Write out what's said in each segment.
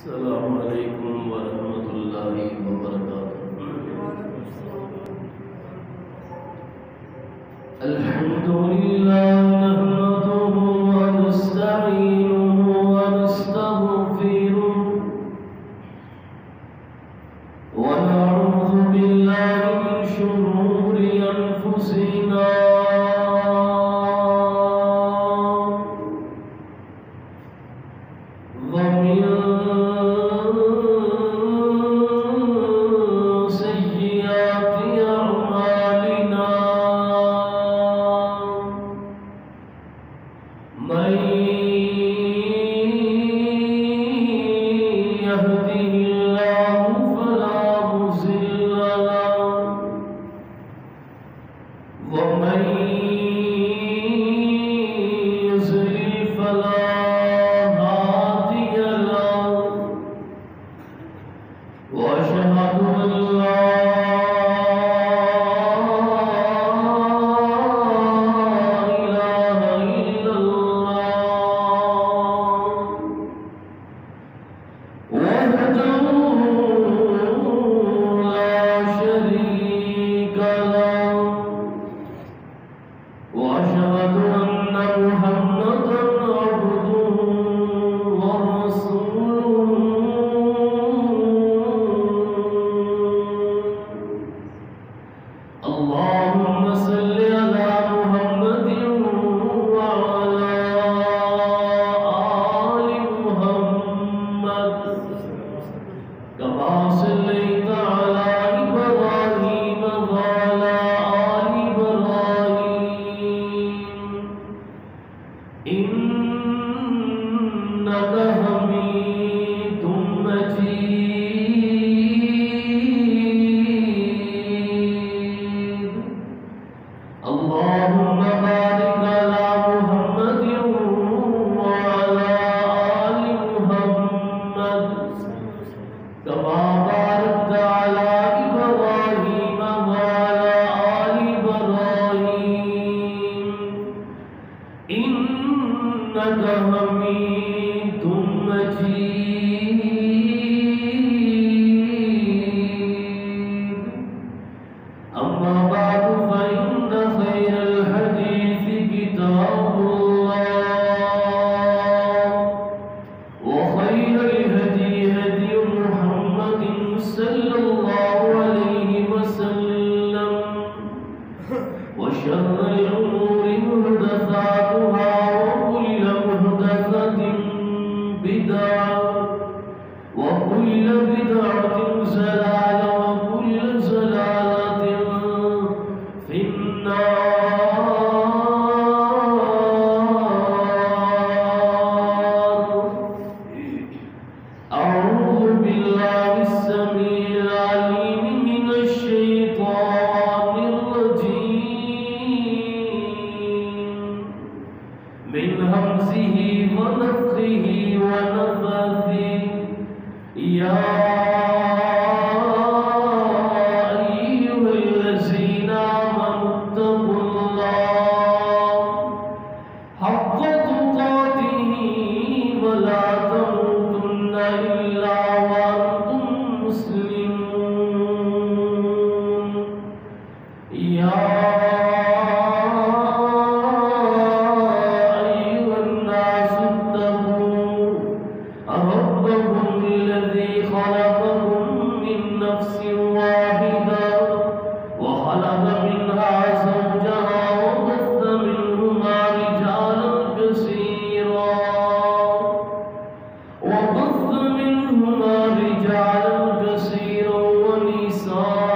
السلام علیکم ورحمۃ اللہ وبرکاتہ۔ الحمد للہ نحمدہ ونستعینہ ونستغفرہ ونعوذ باللہ من شرور انفسنا ومن سيئات أعمالنا من يهده الله فلا مضل له ومن يضلل فلا وأشهد أن لا إله إلا الله وحده لا شريك له وأشهد أن محمدا عبده ورسوله اللهم صل على محمد وعلى آل محمد كما صليت على إبراهيم وعلى آل إبراهيم إنك حميد مجيد اللهم بارك على محمد وعلى آل محمد كما باركت على إبراهيم وعلى آل إبراهيم إنك حميد مجيد أما بعد فإن خير الحديث كتاب الله وخير الهدي هدي محمد صلى الله عليه وسلم وشر الأمور محدثاتها وكل محدثة بدعة وكل بدعة ضلالة وكل ضلالة في النار أعوذ بالله السميع العليم من الشيطان الرجيم من همزه ونفخه ونفثه يا أيها الذين آمنوا اتقوا الله حق تقاته ولا تموتن إلا وأنتم مسلمون يا أيها الناس اتقوا ربكم الذي خلقكم من نفس واحدة وخلق منها زوجها وبث منهما رجالا كثيرا ونساء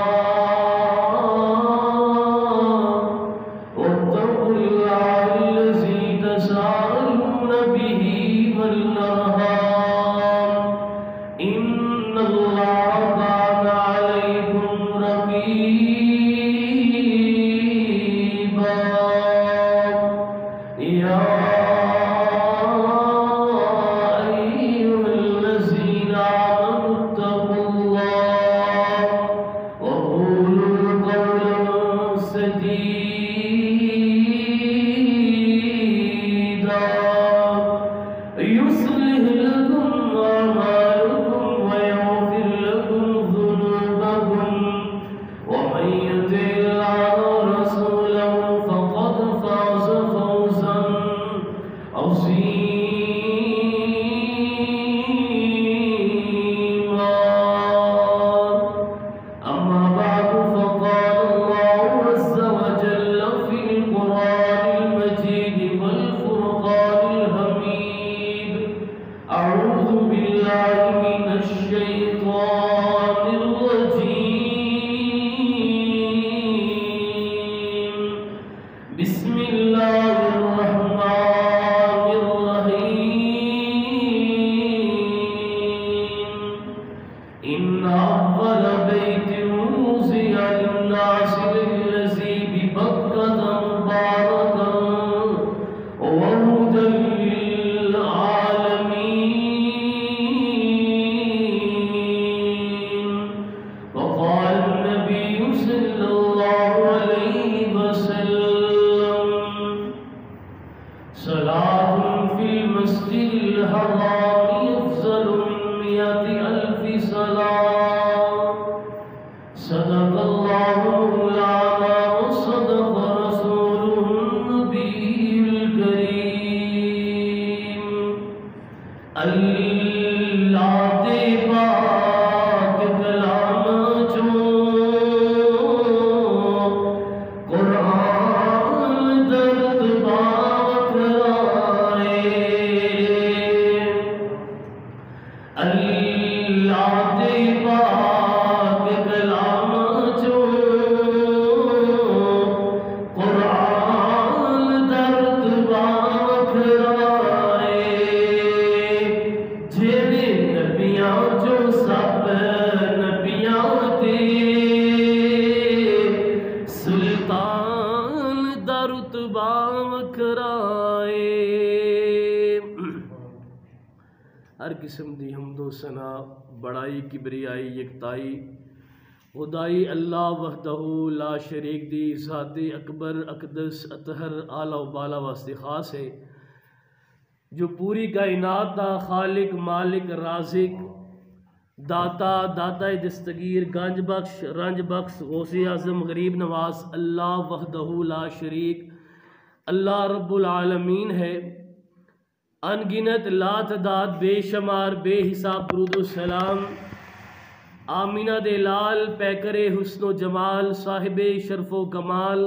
واتقوا الله الذي تساءلون به والأرحام إن الله كان عليكم رقيبا يا أيها الذين آمنوا اللہ دے پاک کلام چوں قرآن دا رتبہ وکھرا اے جڑے نبیاں چوں سب نبیاں تے سلطان دا رتبہ وکھرا اے۔ ہر قسم دی حمد و ثنا بڑائی کبریائی یکتائی خدائی اللہ وحدہ لا شریک دی ذات اکبر اقدس اطہر اعلیٰ و بالا واسطے خاص ہے، جو پوری کائنات دا خالق مالک رازق داتا دستگیر گنج بخش رنج بخش غوث اعظم غریب نواز اللہ وحدہ لا شریک اللہ رب العالمین ہے۔ ان گنت لا تعداد بے شمار بے حساب درود و سلام آمینہ دے لال پیکر حسن و جمال صاحب شرف و کمال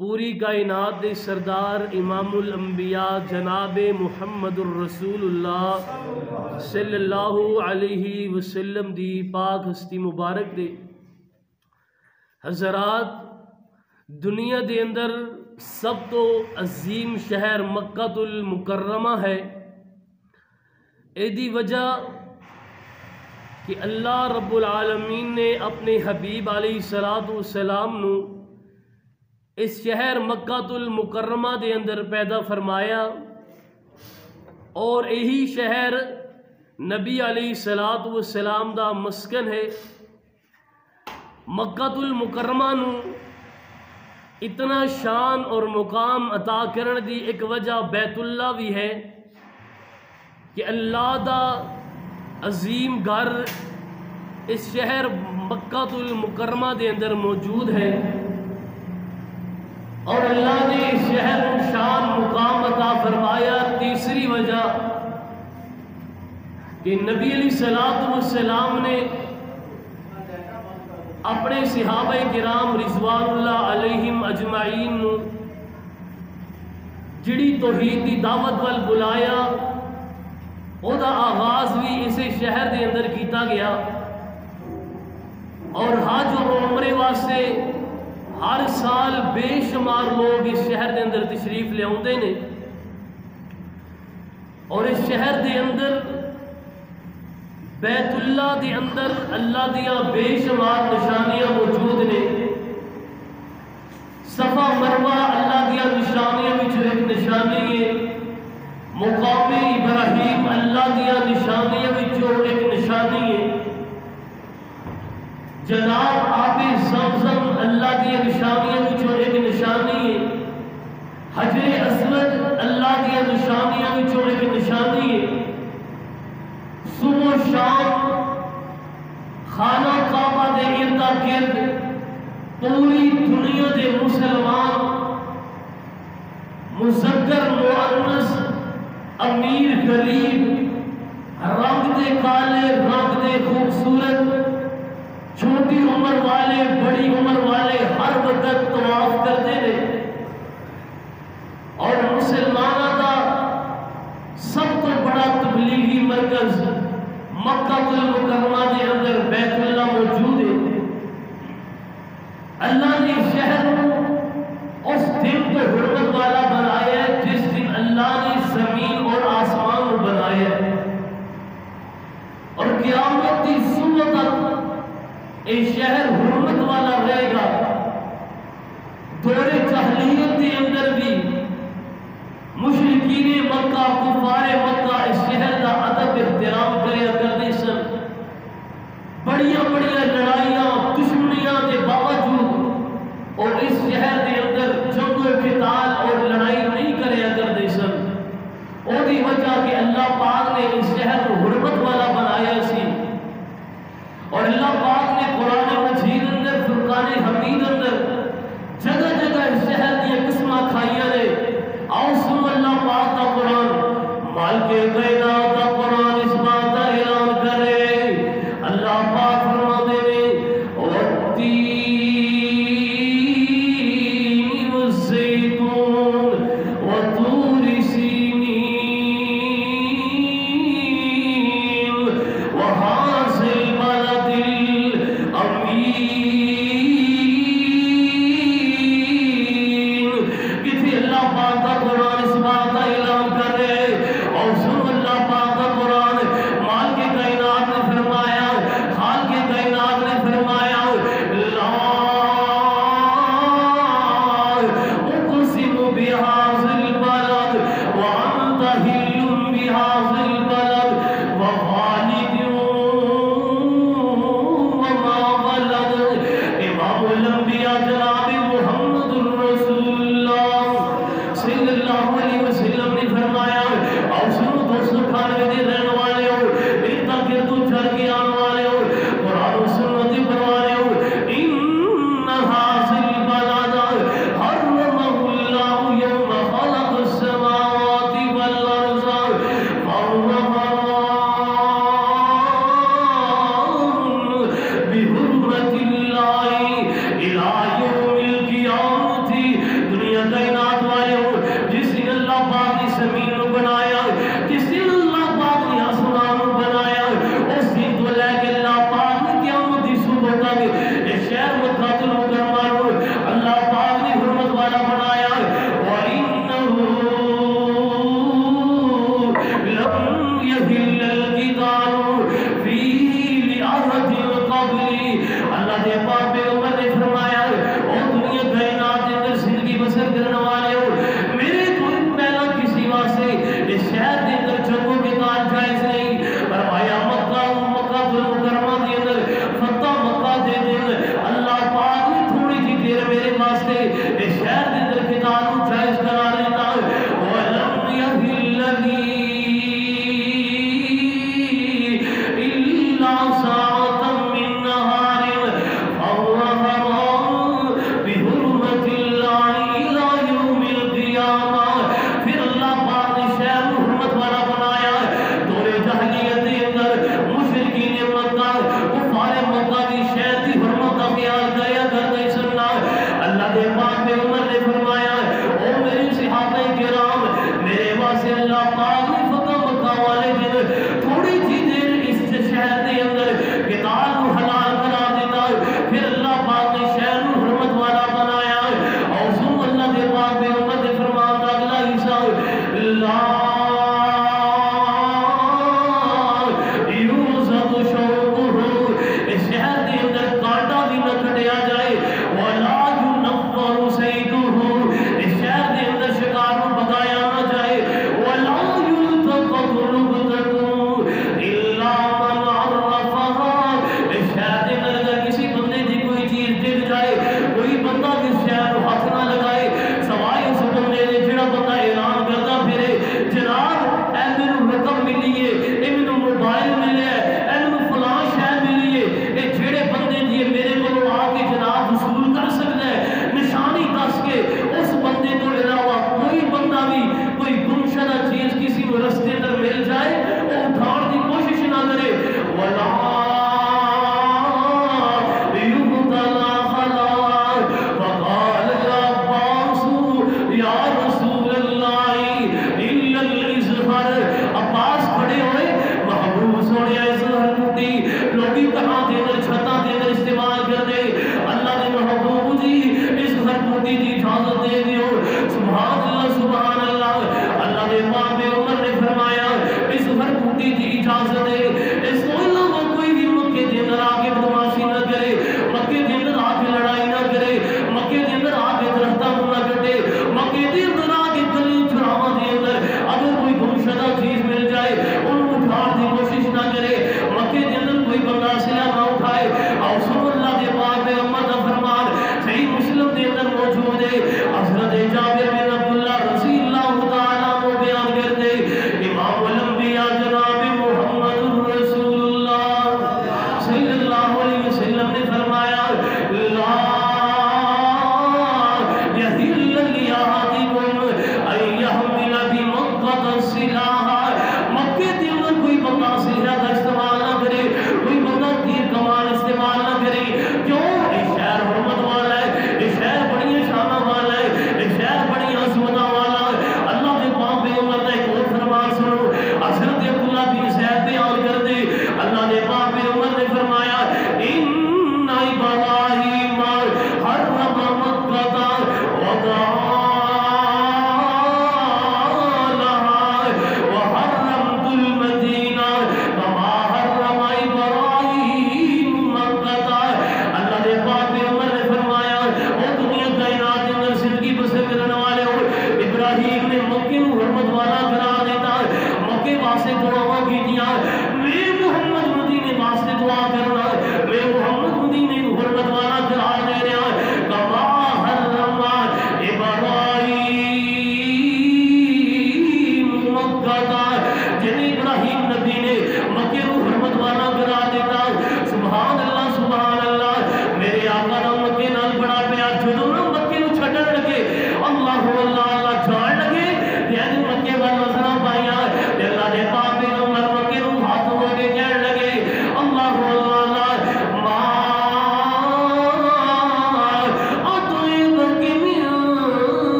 پوری کائنات دے سردار امام الانبیاء جناب محمد الرسول اللہ صلی اللہ علیہ وسلم دی پاک ہستی مبارک دے۔ حضرات، دنیا دے اندر سب تو عظیم شہر مکہ المکرمہ ہے۔ ایدی وجہ کہ اللہ رب العالمین نے اپنے حبیب علیہ السلام نو اس شہر مکہ المکرمہ دے اندر پیدا فرمایا، اور یہی شہر نبی علیہ السلام دا مسکن ہے۔ مکہ المکرمہ نو اتنا شان اور مقام عطا کرن دی ایک وجہ بیت اللہ بھی ہے کہ اللہ دا عظیم گھر اس شہر مکہ المکرمہ دے اندر موجود ہے، اور اللہ نے اس شہر کو شان مقام عطا فرمایا۔ تیسری وجہ کہ نبی علیہ السلام نے اپنے صحابہ کرام رضوان اللہ علیہم اجمعین نو جڑی توحید دی دعوت وال بلایا، او دا آغاز بھی اسے شہر دے اندر کیتا گیا، اور حج و عمرے واسطے ہر سال بے شمار لوگ اس شہر دے اندر تشریف لے آوندے نے، اور اس شہر دے اندر بیت اللہ دے اندر اللہ دیا بے شمار نشانیاں موجود نے۔ صفا مروہ اللہ دیا نشانیاں وچوں ایک نشانی ہے، مقام ابراہیم اللہ دیا نشانیاں وچوں ایک نشانی ہے، جناب آب زمزم اللہ دیا نشانیاں وچوں ایک نشانی ہے، حجر اسود اللہ دیا نشانیاں وچوں ایک نشانی ہے۔ صبح و شام خانہ کعبہ دے ارد گرد پوری دنیا دے مسلمان مذکر مؤنث امیر غریب رنگ دے کالے رنگ دے خوبصورت چھوٹی عمر والے بڑی عمر والے ہر وقت طواف کرتے ہیں، اور مسلمانوں کا سب تو بڑا تبلیغی مرکز مکہ المکرمہ دے اندر بیت اللہ موجود ہے۔ اللہ نے شہر کو اس دن کو حرمت والا بنایا ہے جس دن اللہ نے زمین اور آسمان کو بنایا ہے، اور قیامت کی صبح تک یہ شہر حرمت والا رہے گا۔ دور جاہلیت کے اندر بھی مشرکین مکہ کفار مکہ اس شہر کا ادب احترام کریا کرتے سن، بڑیاں بڑیاں لڑائیاں دشمنیاں کے باوجود اور اس شہر کے اندر جنگ و قتال اور لڑائی نہیں کریا کرتے سن۔ اور دی وجہ کہ اللہ پاک نے اس شہر کو حرمت والا بنایا سی، اور اللہ پاک نے قرآن مجید اندر فرقان حمید اندر جگہ جگہ اس شہر کی قسمہ کھائیاں نے۔ آؤ سنو اللہ پاک کا قرآن، مالک کائنات کا قرآن اس بات کا اعلان کرے۔ اللہ پاک فرماتے ہیں والتین والزیتون وطور سینین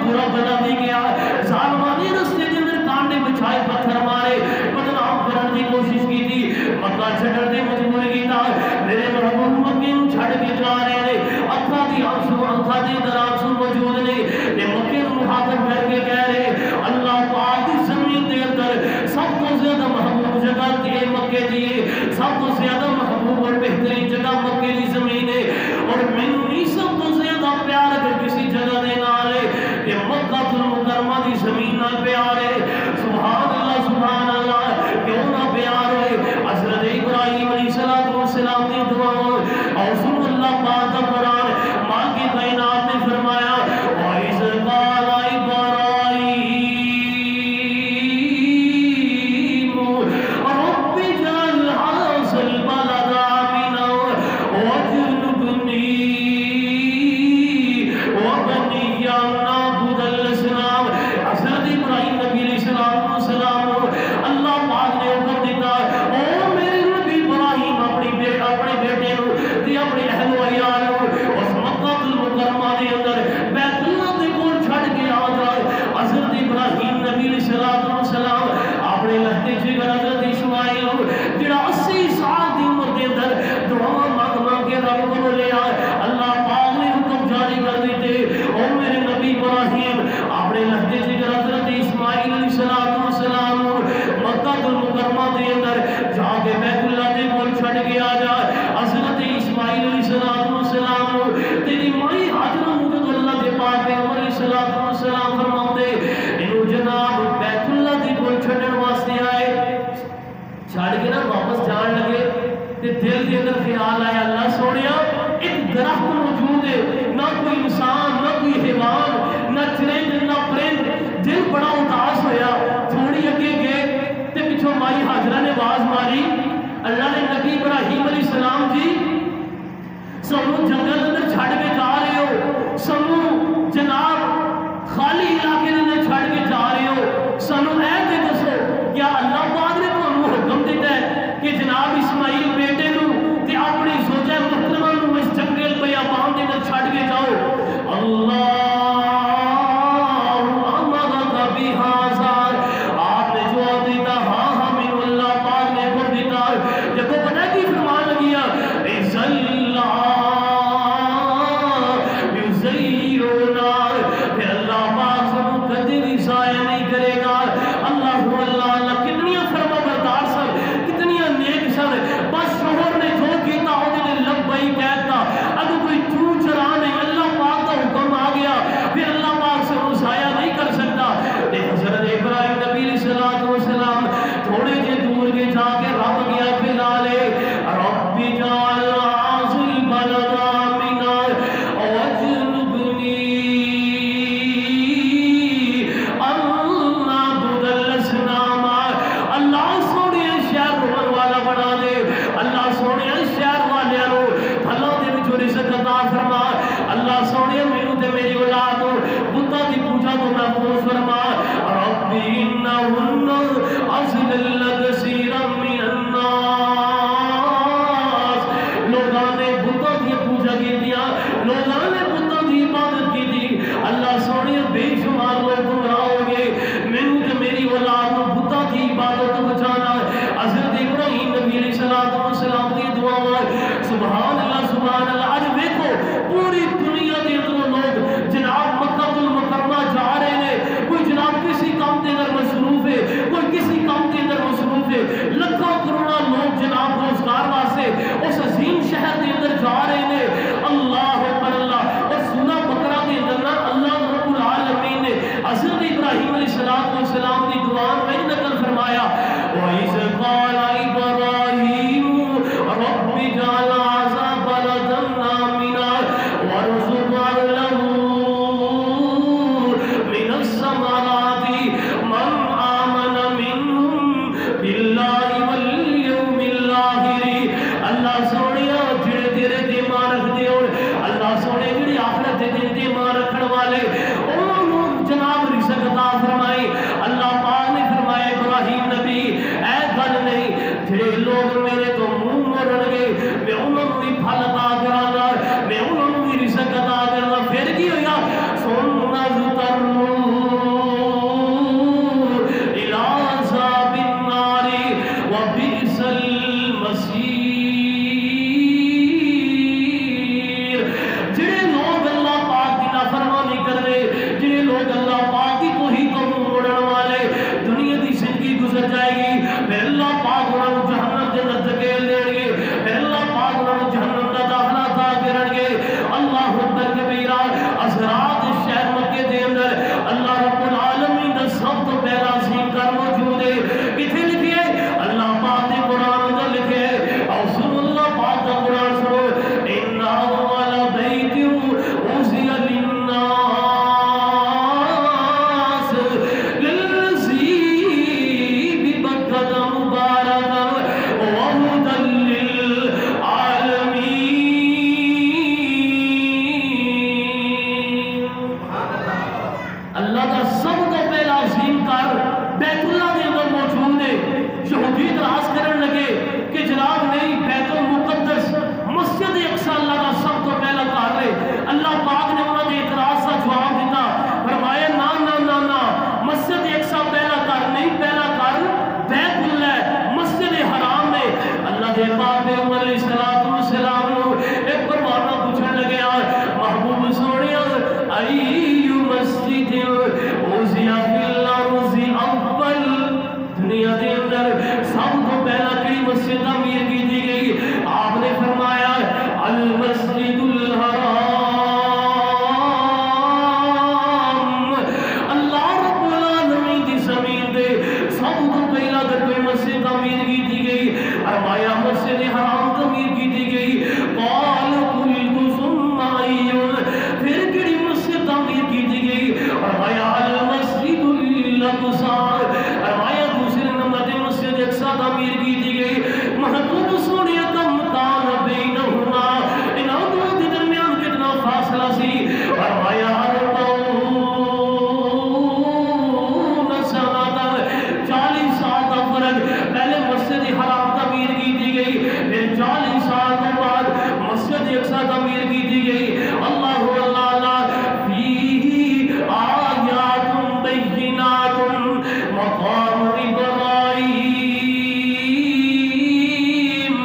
برا بنا دی گیا ظالمانی رستے کے اندر کانڈے بچھائے پتھر مارے بدنام کرنے کی کوشش کی تھی مکہ چھڑ دے مجبور کیتا میرے محبوب مکے نو چھڑ کے جا رہے ہیں اکھا دی آنسو اکھا دی در آنسو موجود نے یہ مکے نو مخاطب کر کے کہہ رہے اللہ پاک دی زمین دے اندر سب کو زیادہ محبوب جگہ تے مکے دی سب کو زیادہ محبوب اور بہترین جگہ مکے دی زمین ہے اور مینوں نہیں سب کو زیادہ پیار اگر کسی جگہ دے نال ہے کہ مکہ المکرمہ دی زمین نال پیار ہے سبحان اللہ کیوں نہ پیار ہے حضرت ابراہیم علیہ السلام دی دعا اور سن اللہ پاک کا قرآن ماں کی کائنات نے فرمایا وَإِذْ قَالَ إِبْرَاهِيمُ رَبِّ اجْعَلْ هَٰذَا الْبَلَدَ آمِنًا وَاجْنُبْنِي وَبَنِيَّ أَن نَّعْبُدَ الْأَصْنَامَ حضرت ابراہیم نبی علیہ السلام اللہ پاک نے حکم دیتا او میرے نبی ابراہیم اپنے بیٹے نو تے اپنے اہل و عیال نو اس مکہ المکرمہ دے اندر بیت اللہ دے کول چھڑ کے آ جائے حضرت ابراہیم نبی علیہ السلام اپنے لہتے جگر حضرت اسماعیل جڑا 80 سال دی عمر دے اندر دعا مانگ کے رب کو لے آئے اللہ پاک نے حکم جاری کر دیتے او میرے نبی ابراہیم اپنے لہتے جگر حضرت اسماعیل علیہ السلام مکہ المکرمہ دے اندر جا کے بیت اللہ دے کول چھڑ کے آ جائے حضرت اسماعیل علیہ السلام تیری مائی حاجرہ مجد اللہ دے پاک پیغمبر علیہ السلام فرماؤں دے انہوں جناب بیت اللہ دے کول چھڑن واسطے آئے چھاڑ کے نا واپس جان لگے تے دل دے اندر خیال آیا اللہ سوڑیا ایک درخت موجود ہے نہ کوئی انسان نہ کوئی حیوان نہ چرند نہ پرند دل بڑا اداس ہویا تھوڑی اگے گئے تے پچھوں مائی حاجرہ نے آواز ماری اللہ نے نبی ابراہیم علیہ السلام جی سنو جنگل اندر چھڑ کے جا رہے ہو سنو جناب خالی علاقے اندر چھڑ کے جا رہے ہو سنو اے تے دسو کیا اللہ پاک نے تانوں حکم دیتا ہے کہ جناب اسماعیل بیٹے نو تے اپنی زوجہ محترمہ نو اس جنگل بیابان دے اندر چھڑ کے جاؤ اللہ يزير اللہ کا سب تو پہلا عظیم کر بیت اللہ کے اندر موجود ہے. یہودی اعتراض کرنے لگے کہ جناب نہیں، بیت المقدس مسجد اقصی اللہ کا سب تو پہلا کار ہے. اللہ پاک نے انہوں نے اعتراض کا جواب دیتا، فرمایا نا نا نا نا، مسجد اقصی پہلا کار نہیں، پہلا کار بیت اللہ مسجد حرام ہے. اللہ دے پاک پیغمبر علیہ السلام ایک پروانہ پوچھنے لگے محبوب سونیا ایو مسجد اوزیا فی الارض اول، دنیا دے اندر سب تو پہلا کئی مسجد تعمیر کی دی گئی؟ آپ نے فرمایا المسجد الحرام. اللہ رب العالمین دی زمین دے سب تو پہلا اگر کوئی مسجد تعمیر کی دی گئی، فرمایا مسجد حرام تعمیر کی دی گئی. قال قلت ثم ایون، پھر کڑی مسجد تعمیر کی دی گئی؟ فرمایا المسجد الاقصی، فرمایا دوسرے نمبر دے مسجد اقصی تعمیر کی دی گئی. محبوب سونے کم کان بینہما، انہوں دو کے درمیان کتنا فاصلہ سی؟ فرمایا 40 سال کا فرق. پہلے مسجد حرام تعمیر کی دی گئی، پھر 40 سال کے بعد مسجد اقصی تعمیر کی دی گئی. اللہ اللہ اللہ فیہ آیات بینات مقام ابراہیم.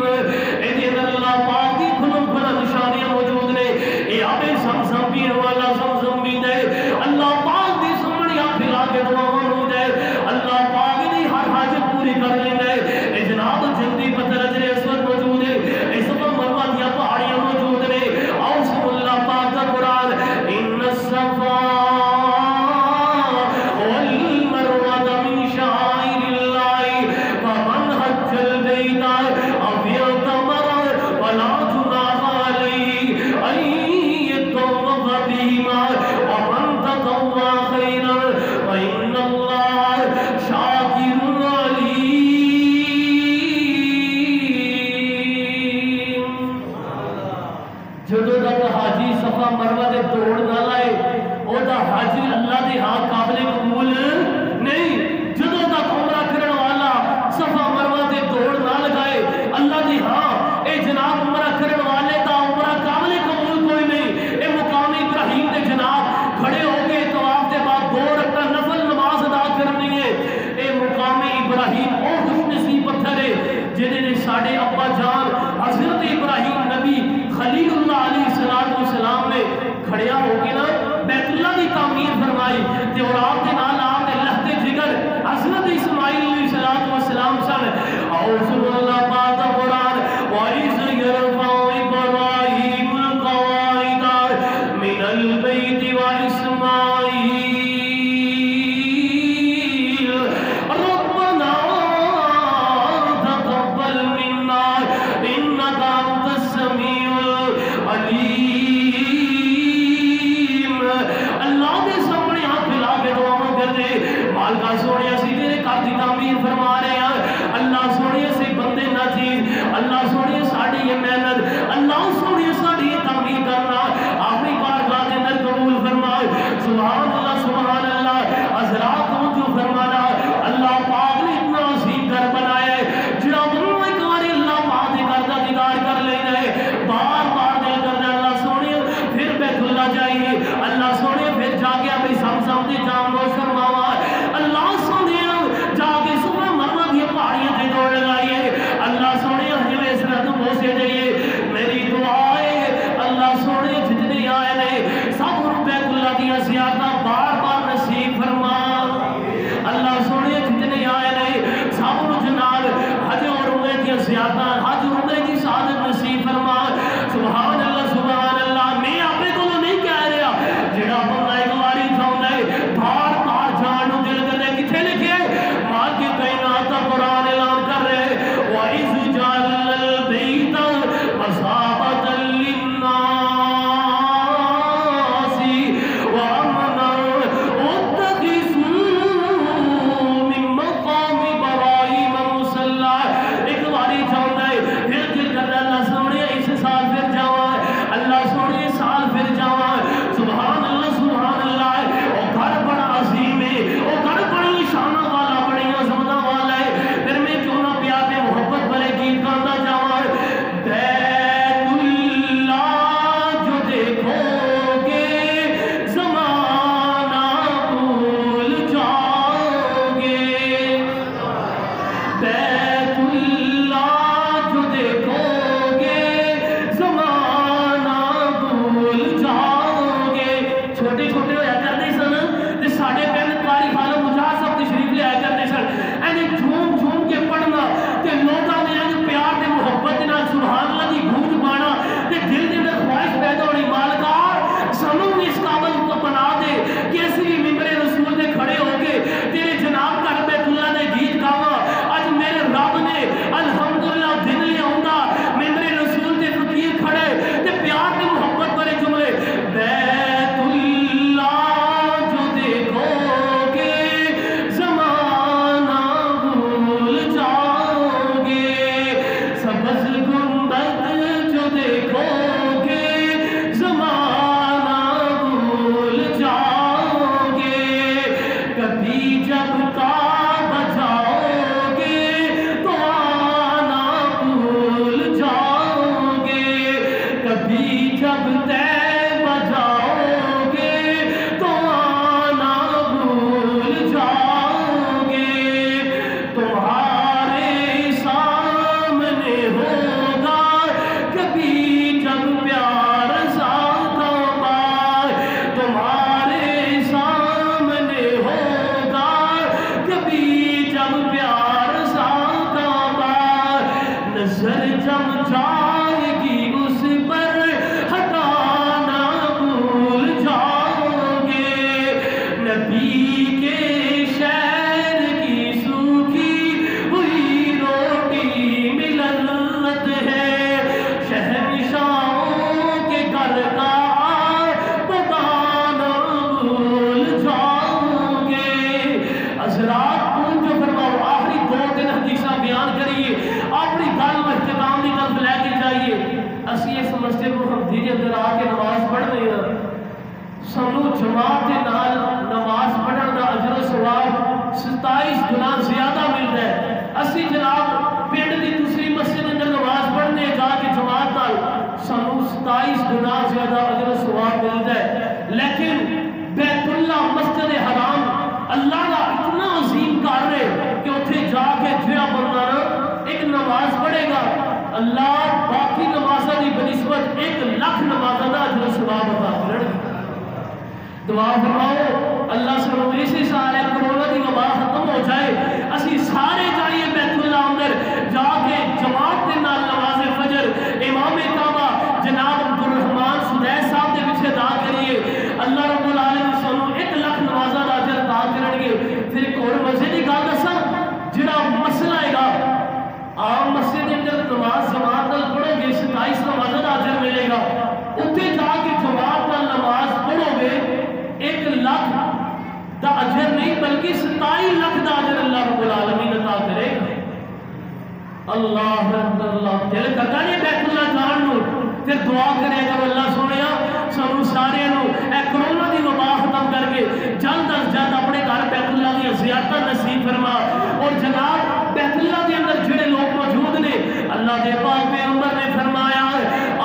ایدین اللہ پاک کی کھلم کھلم نشانیاں موجود نے. اے آب زمزم پین والا زمزم بھی دے، اللہ پاک دی سمڑی آپ پھلا کے دعا موجود ہے. اللہ پاک دی ہر حاجت پوری کر لیندے. اے جناب جلدی پتھر اجر اسود موجود ہے، اے صفا مروہ دیا پہاڑیاں موجود نے. اور سب اللہ پاک کا قرآن ان الصفا والمروہ من شعائر اللہ فمن حج البیت او اعتمر فلا جناح علیہ ان یطوف بہما ومن تطوع خیرا فإن اللہ شاکر علیم. جدو تک حاجی صفا مروہ دے دوڑ نہ لائے او دا حاجی اللہ دے ہاں قابل قبول نہیں. جدو تک عمرہ کرن والا صفا مروہ دے دوڑ نہ لگائے اللہ دے ہاں، اے جناب عمرہ کرن والے دا عمرہ قابل قبول کوئی نہیں. اے مقام ابراہیم دے جناب کھڑے ہو کے طواف دے بعد 2 رکعت نفل نماز ادا کرنی ہے. اے مقام ابراہیم او خوش نصیب پتھر ہے جنہیں نے ساڑھے ابا جان حضرت ابراہیم نبی خلیل اللہ علیہ السلام نے کھڑیا ہو کے نا بیت اللہ کی تعمیر فرمائی. تے اور آپ کے نال آپ نے لہتے جگر حضرت اسماعیل علیہ السلام سن. اور سن اللہ پاک کا قرآن وَإِذْ يَرْفَعُ إِبْرَاهِيمُ الْقَوَاعِدَ مِنَ الْبَيْتِ وَإِسْمَاعِيلُ رَبَّنَا تَقَبَّلْ مِنَّا إِنَّكَ أَنْتَ السَّمِيعُ الْعَلِيمُ. اللہ دے سامنے ہاتھ پھیلا کے دعا کر دے. مالکہ سونے اسی تیرے گھر دی تعمیر فرما رہے ہیں. اللہ سونے سے بندے نہ چیز، اللہ سونے ساڑھی یہ محنت، اللہ سونے ساڑھی یہ تعمیر کرنا آخری بارگاہ دے اندر قبول فرمائے. سبحان اللہ سبحان اللہ. حضرات توجہ فرمانا، اللہ پاک نے اتنا عظیم گھر بنایا ہے جڑا بنو ایک باری اللہ پاک دے گھر دا دیدار کر لینا ہے. بار بار دل کرنا اللہ سونے پھر بیت اللہ جائیے، اللہ سونے پھر جا کے اپنی زمزم دے جام نوش فرماوا، اللہ سونے جا کے صبح مروہ دی پہاڑیاں تے دوڑ لگائیے. اللہ سونے ہمیں اس طرح تو بوسے دئیے. میری دعا ہے اللہ سونے جتنے آئے نے سب بیت اللہ دیا زیادہ بار بار نصیب فرما. اللہ نبی کے شہر کی سوکھی ہوئی روٹی میں لذت ہے، شہنشاہوں کے گھر کا پکانا بھول جاؤ گے۔ حضرات پوچھو فرماؤ، آخری 2-3 حدیثاں بیان کریے، اپنی گل و اختتام کی طرف لے کے جائیے۔ اسی اس مسجد محمدی کے اندر آ کے نماز پڑھنے ہیں، سانو جماعت کے نال نماز پڑھن دا اجر و ثواب 27 گنا زیادہ ملتا ہے۔ اسی جناب پنڈ دی دوسری مسجد کے اندر نماز پڑھنے جا کے جماعت نال سانو 27 گنا زیادہ اجر و ثواب ملتا ہے، لیکن بیت اللہ مسجد حرام اللہ کا اتنا عظیم کار ہے کہ اتنے جا کے جڑا بندہ ایک نماز پڑھے گا، اللہ باقی نمازہ دی بنسبت 1 لاکھ نمازہ دا اجر و ثواب عطا کرے گا۔ دعا فرماؤ اللہ سے اسی سال کرونا دی وبا ختم ہو جائے، اسی سارے جائیے بیت اللہ اندر جا کے جماعت کے نال نماز فجر امام کعبہ جناب عبدالرحمان سدیس صاحب کے پیچھے ادا کریے، اللہ رب العالمین سانو 1 لاکھ نمازہ دا اجر عطا کرن گے۔ پھر ایک اور مزے دی گل دساں، جڑا مسئلہ ہے گا عام مسجد کے اندر نماز جماعت نال پڑھو گے 27 نمازہ دا اجر ملے گا، اتنے جا کے جماعت نال نماز پڑھو گے 1 لاکھ دا اجر نہیں بلکہ 27 لاکھ دا اجر اللہ رب العالمین عطا کرے گا۔ اللہ اللہ دل کرتا نہیں بیت اللہ جان نو، پھر دعا کرے گا اللہ سونیا سانو سارے نو اے کرونا دی وبا ختم کر کے جلد از جلد اپنے گھر بیت اللہ دی زیارت نصیب فرما۔ اور جناب بیت اللہ دے اندر جڑے لوگ موجود نے، اللہ دے پاک پیغمبر نے فرمایا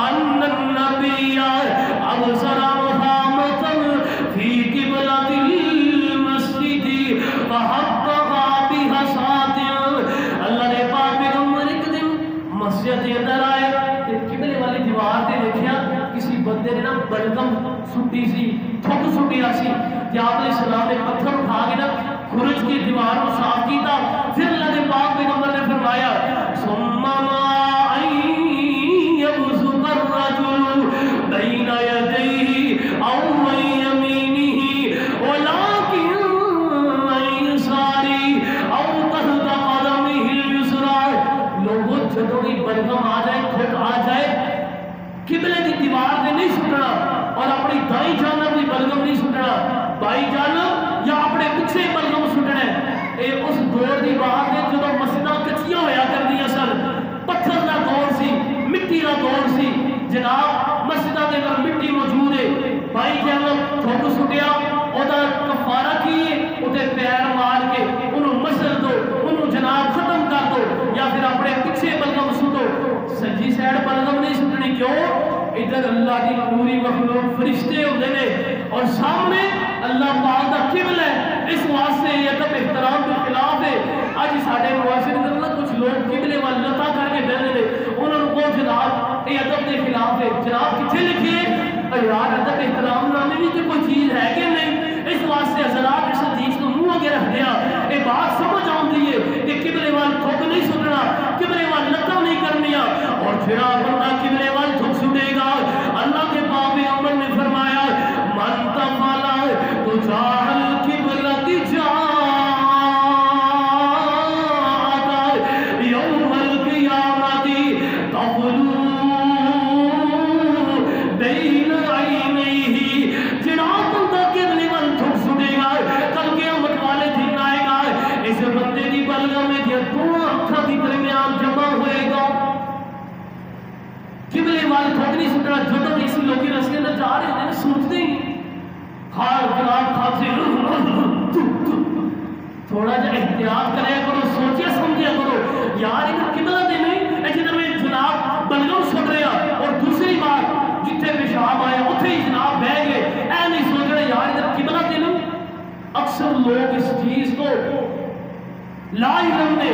ان النبی ابصر محمد فی قبلۃ المسجد فحقق بحصات، اللہ دے پاک پیغمبر ایک دن مسجد کے اندر آئے تے قبلے والی دیوار تے دیکھیا کسی بندے نے نا بلغم سٹی سی، تھک سٹیا سی، تے آپ علیہ السلام نے پتھر اٹھا کے نا خرج کی دیوار کو صاف کیتا۔ پھر اللہ دے پاک پیغمبر نے فرمایا ثم ما يبصق الرجل بين يديه او عن يمينه ولكن عن يساره او تحت قدمه اليسرى۔ لوگوں جدوں بھی بلغم آ جائے، تھک آ جائے، قبلے کی دیوار سے نہیں سٹنا اور اپنی دائیں جانب بھی بلغم نہیں سٹنا، بائیں جانب یا اپنے پیچھے بلغم سٹنا ہے۔ اے اس دور دی بات ہے جدو مسجداں کچیاں ہویا کردیاں سن، پتھر دا دور سی، مٹی دا دور سی، جناب مسجداں دے اندر مٹی موجود ہے، بھائی جانب تھوک سٹیا او دا کفارہ کیے اوتے پیر مار کے انہوں مسل دو، انہوں جناب ختم کر دو، یا پھر اپنے پیچھے بلغم سٹو۔ سجی سائڈ بلغم نہیں سٹنی، کیوں؟ ادھر اللہ کی پوری مخلوق فرشتے ہوتے ہیں اور سامنے اللہ پاک دا قبلہ ہے، اس واسطے یہ ادب احترام کے خلاف ہے۔ آج ساڑھے معاشرے میں کچھ لوگ قبلے وال لتا کر کے بیٹھے ہیں، انہوں کو جناب یہ ادب کے خلاف ہے۔ جناب کتنے لکھیے یار ادب احترام نامی بھی کوئی چیز ہے کہ نہیں؟ اس واسطے حضرات اس حدیث کو منہ کے رکھ دیا، یہ بات سمجھ آتی ہے کہ قبلے وال تھوک نہیں سٹنا، قبلے وال لتا نہیں کرنی، اور پھر بندہ قبلے وال تھوک سٹے گا اللہ کے پاک پیغمبر نے فرمایا من تفعل تجاه القبلة جاءت يوم القيامة تفلو بين عينيه، جناب بندہ قبلے وال تھوک سٹے گا کل قیامت والے دن آئے گا، اس بندے دی بلغم میں دونوں آنکھوں کے درمیان جمع ہوئے گا۔ قبلے وال تھوک نہیں سٹنا، جدوں اسی لوگ رستے میں جا رہے ہیں سوچتے ہی خال جناب خاصے تھوڑا جا احتیاط کرے کرو، سوچیا سمجھیا کرو یار ایک قبلہ دے نہیں ایسے در میں جناب بلغم سٹ رہا، اور دوسری بات جتنے پیشاب آئے اتنے ہی جناب بہ گئے، اے نہیں سوچ رہے یار ادھر قبلہ دے نہیں۔ اکثر لوگ اس چیز کو لا علم دے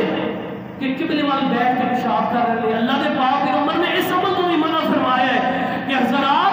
کہ قبلے وال بیٹھ کے پیشاب کر رہے ہیں۔ اللہ دے پاک پیغمبر نے اس عمل کو بھی منع فرمایا ہے کہ حضرات